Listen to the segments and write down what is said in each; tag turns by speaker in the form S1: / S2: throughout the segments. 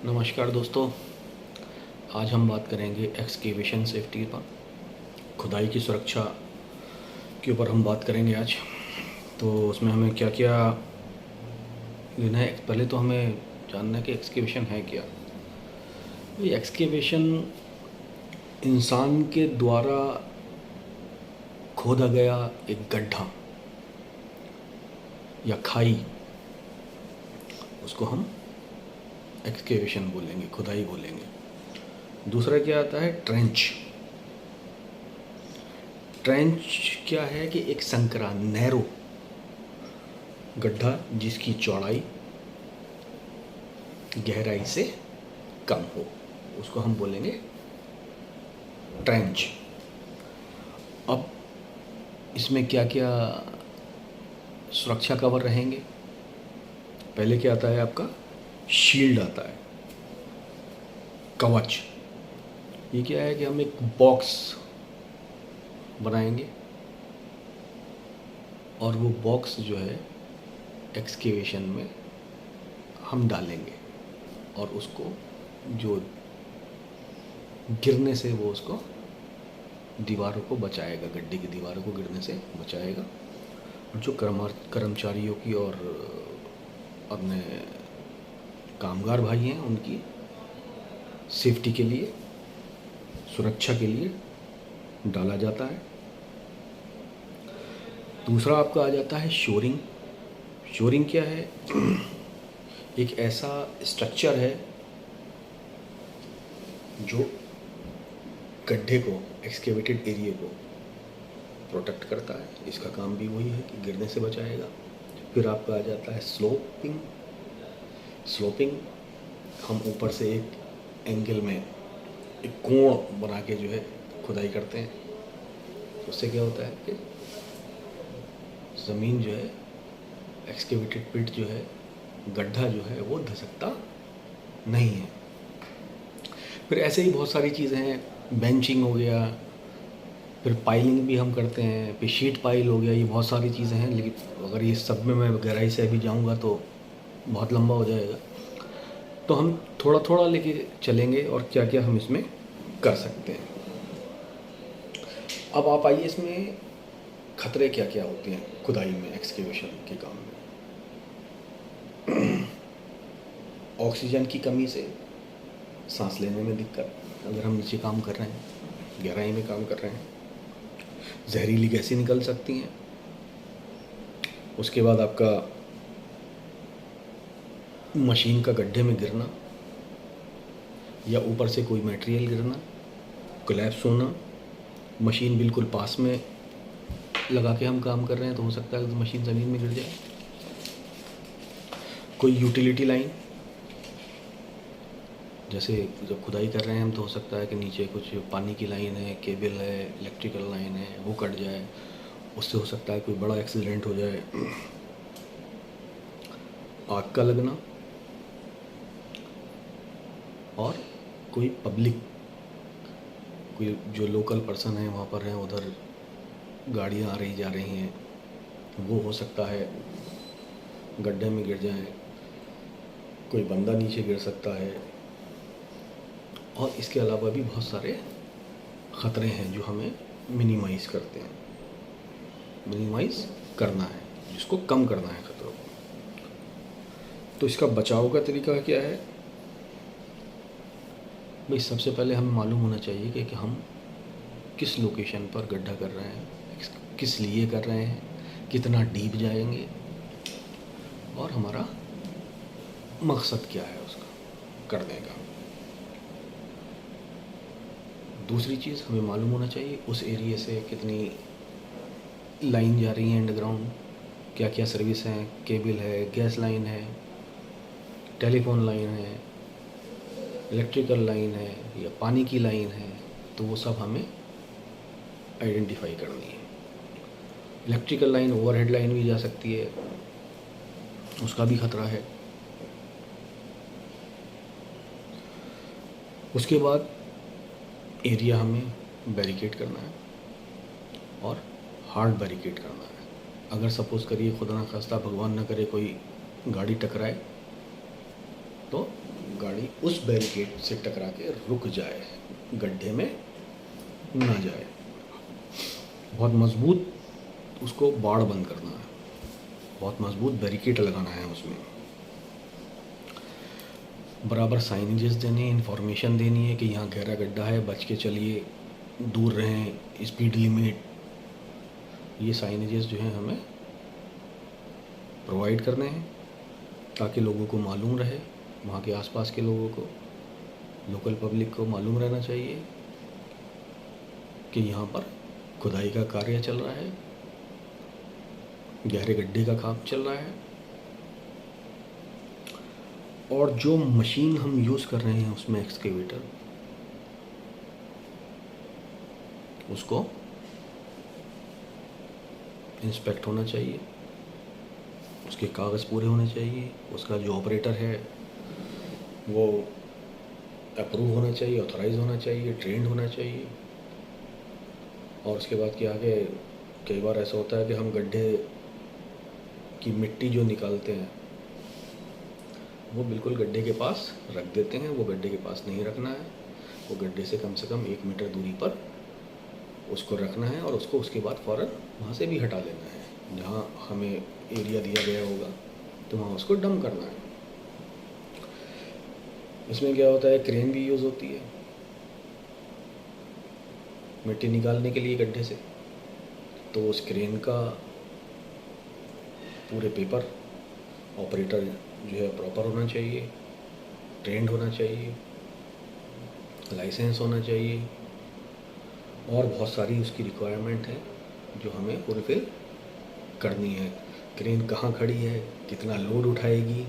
S1: नमस्कार दोस्तों। आज हम बात करेंगे एक्सकेवेशन सेफ्टी पर, खुदाई की सुरक्षा के ऊपर हम बात करेंगे आज। तो उसमें हमें क्या क्या लेना है, पहले तो हमें जानना है कि एक्सकेवेशन है क्या। ये एक्सकेवेशन इंसान के द्वारा खोदा गया एक गड्ढा या खाई, उसको हम एक्सकेवेशन बोलेंगे, खुदाई बोलेंगे। दूसरा क्या आता है, ट्रेंच। ट्रेंच क्या है कि एक संकरा, नैरो गड्ढा जिसकी चौड़ाई गहराई से कम हो, उसको हम बोलेंगे ट्रेंच। अब इसमें क्या क्या सुरक्षा कवर रहेंगे। पहले क्या आता है आपका, शील्ड आता है, कवच। ये क्या है कि हम एक बॉक्स बनाएंगे और वो बॉक्स जो है एक्सकेवेशन में हम डालेंगे और उसको जो गिरने से वो उसको दीवारों को बचाएगा, गड्ढे की दीवारों को गिरने से बचाएगा। और जो कर्मचारियों की और अपने कामगार भाई हैं उनकी सेफ्टी के लिए, सुरक्षा के लिए डाला जाता है। दूसरा आपका आ जाता है शोरिंग। शोरिंग क्या है, एक ऐसा स्ट्रक्चर है जो गड्ढे को, एक्सकेवेटेड एरिया को प्रोटेक्ट करता है। इसका काम भी वही है कि गिरने से बचाएगा। फिर आपका आ जाता है स्लोपिंग। स्लोपिंग हम ऊपर से एक एंगल में एक कोण बना के जो है खुदाई करते हैं। उससे क्या होता है कि ज़मीन जो है, एक्सकेवेटेड पिट जो है, गड्ढा जो है वो धसकता नहीं है। फिर ऐसे ही बहुत सारी चीज़ें हैं, बेंचिंग हो गया, फिर पाइलिंग भी हम करते हैं, फिर शीट पाइल हो गया। ये बहुत सारी चीज़ें हैं, लेकिन अगर ये सब में मैं गहराई से अभी जाऊंगा तो बहुत लंबा हो जाएगा। तो हम थोड़ा थोड़ा लेके चलेंगे और क्या क्या हम इसमें कर सकते हैं। अब आप आइए, इसमें खतरे क्या क्या होते हैं खुदाई में, एक्सकेवेशन के काम में। ऑक्सीजन की कमी से सांस लेने में दिक्कत, अगर हम नीचे काम कर रहे हैं, गहराई में काम कर रहे हैं, जहरीली गैसें निकल सकती हैं। उसके बाद आपका मशीन का गड्ढे में गिरना या ऊपर से कोई मटेरियल गिरना, कोलैप्स होना। मशीन बिल्कुल पास में लगा के हम काम कर रहे हैं तो हो सकता है कि मशीन ज़मीन में गिर जाए। कोई यूटिलिटी लाइन, जैसे जब खुदाई कर रहे हैं हम तो हो सकता है कि नीचे कुछ पानी की लाइन है, केबल है, इलेक्ट्रिकल लाइन है, वो कट जाए, उससे हो सकता है कोई बड़ा एक्सीडेंट हो जाए। आग का लगना, और कोई पब्लिक, कोई जो लोकल पर्सन है वहाँ पर हैं, उधर गाड़ियाँ आ रही जा रही हैं, वो हो सकता है गड्ढे में गिर जाए, कोई बंदा नीचे गिर सकता है। और इसके अलावा भी बहुत सारे ख़तरे हैं जो हमें मिनिमाइज़ करते हैं, मिनिमाइज़ करना है, जिसको कम करना है ख़तरों को। तो इसका बचाव का तरीका क्या है भाई? सबसे पहले हमें मालूम होना चाहिए कि हम किस लोकेशन पर गड्ढा कर रहे हैं, किस लिए कर रहे हैं, कितना डीप जाएंगे और हमारा मकसद क्या है उसका करने का। दूसरी चीज़ हमें मालूम होना चाहिए उस एरिया से कितनी लाइन जा रही है अंडरग्राउंड, क्या क्या सर्विस हैं, केबल है, गैस लाइन है, टेलीफोन लाइन है, इलेक्ट्रिकल लाइन है या पानी की लाइन है। तो वो सब हमें आइडेंटिफाई करनी है। इलेक्ट्रिकल लाइन, ओवरहेड लाइन भी जा सकती है, उसका भी खतरा है। उसके बाद एरिया हमें बैरिकेड करना है और हार्ड बैरिकेड करना है। अगर सपोज़ करिए, खुदा ना खास्ता, भगवान ना करे, कोई गाड़ी टकराए तो गाड़ी उस बैरिकेड से टकरा के रुक जाए, गड्ढे में ना जाए। बहुत मजबूत उसको बाड़ बंद करना है, बहुत मजबूत बैरिकेड लगाना है उसमें। बराबर साइनेजेस देने, इन्फॉर्मेशन देनी है कि यहाँ गहरा गड्ढा है, बच के चलिए, दूर रहें, स्पीड लिमिट, ये साइनेजेस जो हैं हमें प्रोवाइड करने हैं ताकि लोगों को मालूम रहे, वहाँ के आसपास के लोगों को, लोकल पब्लिक को मालूम रहना चाहिए कि यहाँ पर खुदाई का कार्य चल रहा है, गहरे गड्ढे का काम चल रहा है। और जो मशीन हम यूज़ कर रहे हैं उसमें एक्सकेवेटर, उसको इंस्पेक्ट होना चाहिए, उसके कागज़ पूरे होने चाहिए, उसका जो ऑपरेटर है वो अप्रूव होना चाहिए, ऑथराइज होना चाहिए, ट्रेंड होना चाहिए। और उसके बाद क्या है, कई बार ऐसा होता है कि हम गड्ढे की मिट्टी जो निकालते हैं वो बिल्कुल गड्ढे के पास रख देते हैं। वो गड्ढे के पास नहीं रखना है, वो गड्ढे से कम 1 मीटर दूरी पर उसको रखना है और उसको उसके बाद फ़ौरन वहाँ से भी हटा देना है। जहाँ हमें एरिया दिया गया होगा तो वहाँ उसको डंप करना है। इसमें क्या होता है, क्रेन भी यूज़ होती है मिट्टी निकालने के लिए गड्ढे से, तो उस क्रेन का पूरे पेपर, ऑपरेटर जो है प्रॉपर होना चाहिए, ट्रेंड होना चाहिए, लाइसेंस होना चाहिए और बहुत सारी उसकी रिक्वायरमेंट है जो हमें फुलफिल करनी है। क्रेन कहाँ खड़ी है, कितना लोड उठाएगी,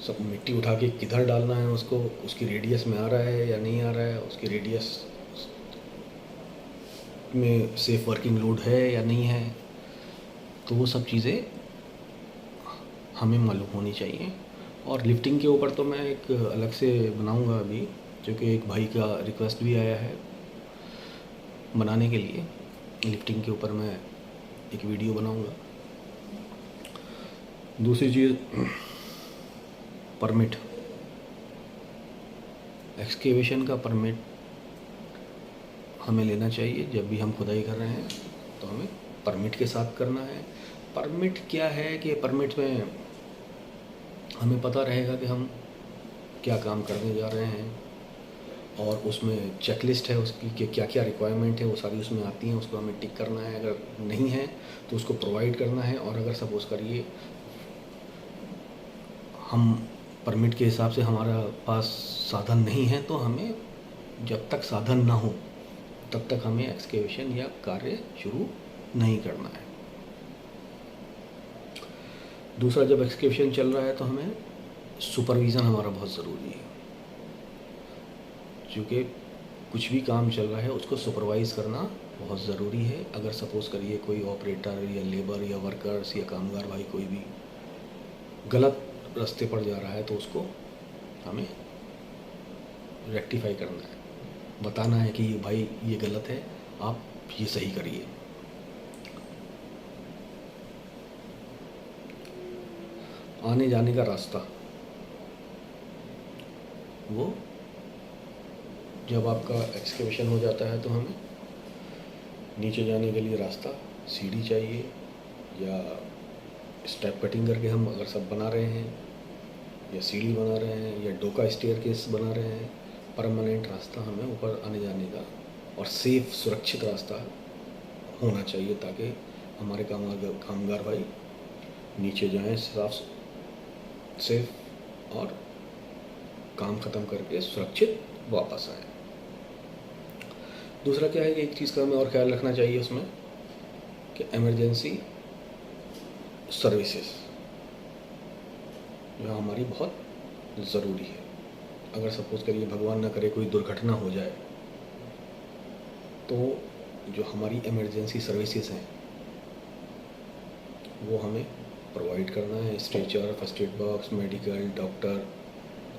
S1: सब मिट्टी उठा के किधर डालना है उसको, उसकी रेडियस में आ रहा है या नहीं आ रहा है, उसकी रेडियस में सेफ वर्किंग लोड है या नहीं है, तो वो सब चीज़ें हमें मालूम होनी चाहिए। और लिफ्टिंग के ऊपर तो मैं एक अलग से बनाऊंगा अभी, क्योंकि एक भाई का रिक्वेस्ट भी आया है बनाने के लिए। लिफ्टिंग के ऊपर मैं एक वीडियो बनाऊंगा। दूसरी चीज़, परमिट, एक्सकेवेशन का परमिट हमें लेना चाहिए। जब भी हम खुदाई कर रहे हैं तो हमें परमिट के साथ करना है। परमिट क्या है कि परमिट में हमें पता रहेगा कि हम क्या काम करने जा रहे हैं और उसमें चेकलिस्ट है उसकी कि क्या क्या रिक्वायरमेंट है, वो सारी उसमें आती हैं, उसको हमें टिक करना है। अगर नहीं है तो उसको प्रोवाइड करना है। और अगर सपोज़ करिए हम परमिट के हिसाब से हमारा पास साधन नहीं है तो हमें, जब तक साधन ना हो तब तक हमें एक्सकेवेशन या कार्य शुरू नहीं करना है। दूसरा, जब एक्सकेवेशन चल रहा है तो हमें सुपरविज़न हमारा बहुत ज़रूरी है, क्योंकि कुछ भी काम चल रहा है उसको सुपरवाइज़ करना बहुत ज़रूरी है। अगर सपोज़ करिए कोई ऑपरेटर या लेबर या वर्कर्स या कामगार भाई कोई भी गलत रास्ते पर जा रहा है तो उसको हमें रेक्टिफाई करना है, बताना है कि ये भाई ये गलत है, आप ये सही करिए। आने जाने का रास्ता, वो जब आपका एक्सकेवेशन हो जाता है तो हमें नीचे जाने के लिए रास्ता, सीढ़ी चाहिए या स्टेप कटिंग करके हम अगर सब बना रहे हैं या सीढ़ी बना रहे हैं या डोका स्टेयरकेस बना रहे हैं, परमानेंट रास्ता हमें ऊपर आने जाने का और सेफ सुरक्षित रास्ता होना चाहिए ताकि हमारे कामगार भाई नीचे जाएं साफ सेफ और काम ख़त्म करके सुरक्षित वापस आए। दूसरा क्या है, एक चीज़ का हमें और ख्याल रखना चाहिए उसमें कि इमरजेंसी सर्विसेज जो हमारी बहुत ज़रूरी है। अगर सपोज़ करिए भगवान ना करे कोई दुर्घटना हो जाए तो जो हमारी इमरजेंसी सर्विसेज हैं वो हमें प्रोवाइड करना है। Stretcher, first aid box, medical, doctor,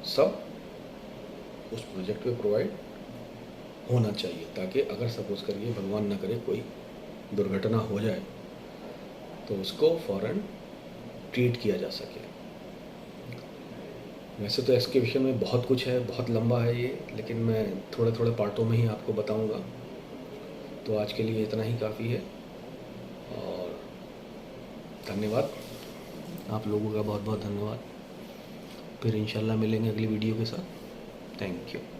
S1: सब उस प्रोजेक्ट पे प्रोवाइड होना चाहिए ताकि अगर सपोज़ करिए भगवान ना करे कोई दुर्घटना हो जाए तो उसको फ़ौरन ट्रीट किया जा सके। वैसे तो एक्सकेवेशन में बहुत कुछ है, बहुत लंबा है ये, लेकिन मैं थोड़े थोड़े पार्टों में ही आपको बताऊंगा। तो आज के लिए इतना ही काफ़ी है, और धन्यवाद, आप लोगों का बहुत बहुत धन्यवाद। फिर इंशाल्लाह मिलेंगे अगली वीडियो के साथ। Thank you.